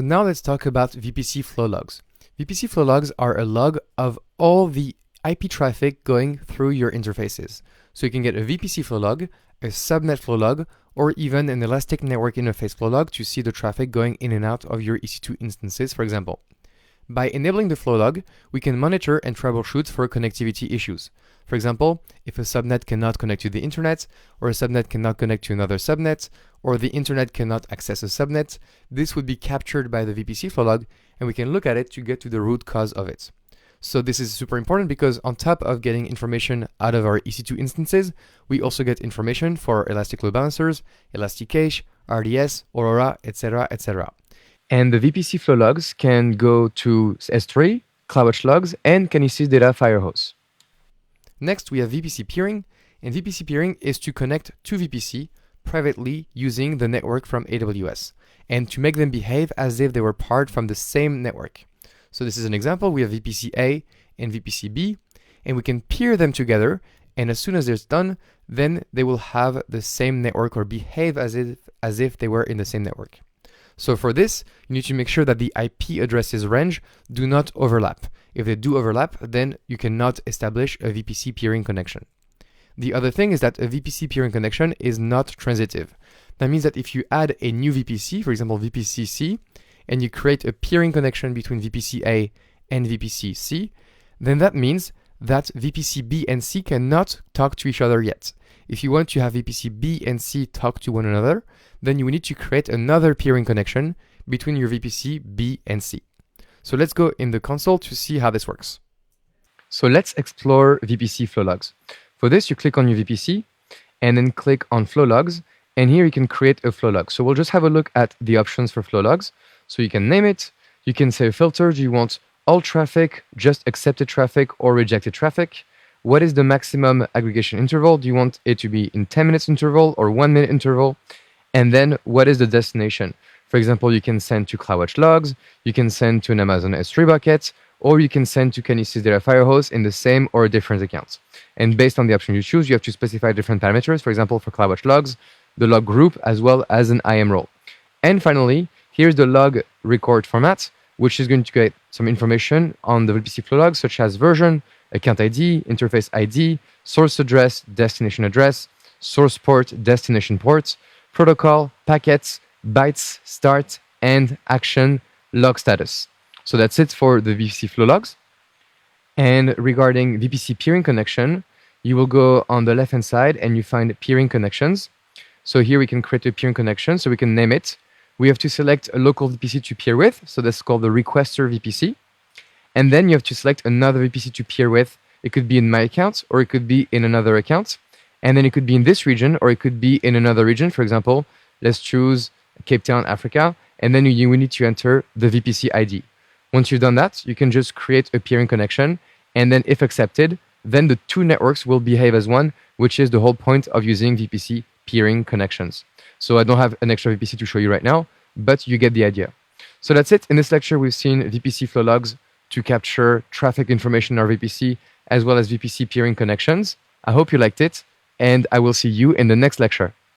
Now let's talk about VPC flow logs. VPC flow logs are a log of all the IP traffic going through your interfaces. So you can get a VPC flow log, a subnet flow log, or even an elastic network interface flow log to see the traffic going in and out of your EC2 instances, for example. By enabling the flow log, we can monitor and troubleshoot for connectivity issues. For example, if a subnet cannot connect to the internet, or a subnet cannot connect to another subnet, or the internet cannot access a subnet, this would be captured by the VPC flow log, and we can look at it to get to the root cause of it. So this is super important because on top of getting information out of our EC2 instances, we also get information for elastic load balancers, elastic cache, RDS, Aurora, etc., etc. And the VPC flow logs can go to S3, CloudWatch logs, and Kinesis Data Firehose. Next, we have VPC peering, and VPC peering is to connect to VPC privately using the network from AWS, and to make them behave as if they were part from the same network. So this is an example. We have VPC A and VPC B, and we can peer them together, and as soon as it's done, then they will have the same network or behave as if they were in the same network. So for this, you need to make sure that the IP addresses range do not overlap. If they do overlap, then you cannot establish a VPC peering connection. The other thing is that a VPC peering connection is not transitive. That means that if you add a new VPC, for example VPC C, and you create a peering connection between VPC A and VPC C, then that means that VPC B and C cannot talk to each other yet. If you want to have VPC B and C talk to one another, then you will need to create another peering connection between your VPC B and C. So let's go in the console to see how this works. So let's explore VPC flow logs. For this, you click on your VPC and then click on flow logs, and here you can create a flow log. So we'll just have a look at the options for flow logs. So you can name it, you can say a filter, do you want all traffic, just accepted traffic, or rejected traffic? What is the maximum aggregation interval? Do you want it to be in 10 minutes interval or 1 minute interval? And then what is the destination? For example, you can send to CloudWatch logs, you can send to an Amazon S3 bucket, or you can send to Kinesis Data Firehose in the same or different accounts. And based on the option you choose, you have to specify different parameters. For example, for CloudWatch logs, the log group, as well as an IAM role. And finally, here's the log record format, which is going to get some information on the VPC flow logs, such as version, account ID, interface ID, source address, destination address, source port, destination port, protocol, packets, bytes, start, and action log status. So that's it for the VPC flow logs. And regarding VPC peering connection, you will go on the left-hand side and you find peering connections. So here we can create a peering connection, so we can name it. We have to select a local VPC to peer with, so that's called the requester VPC. And then you have to select another VPC to peer with. It could be in my account, or it could be in another account. And then it could be in this region, or it could be in another region. For example, let's choose Cape Town, Africa, and then you need to enter the VPC ID. Once you've done that, you can just create a peering connection, and then if accepted, then the two networks will behave as one, which is the whole point of using VPC peering connections. So I don't have an extra VPC to show you right now, but you get the idea. So that's it. In this lecture, we've seen VPC flow logs to capture traffic information in our VPC, as well as VPC peering connections. I hope you liked it, and I will see you in the next lecture.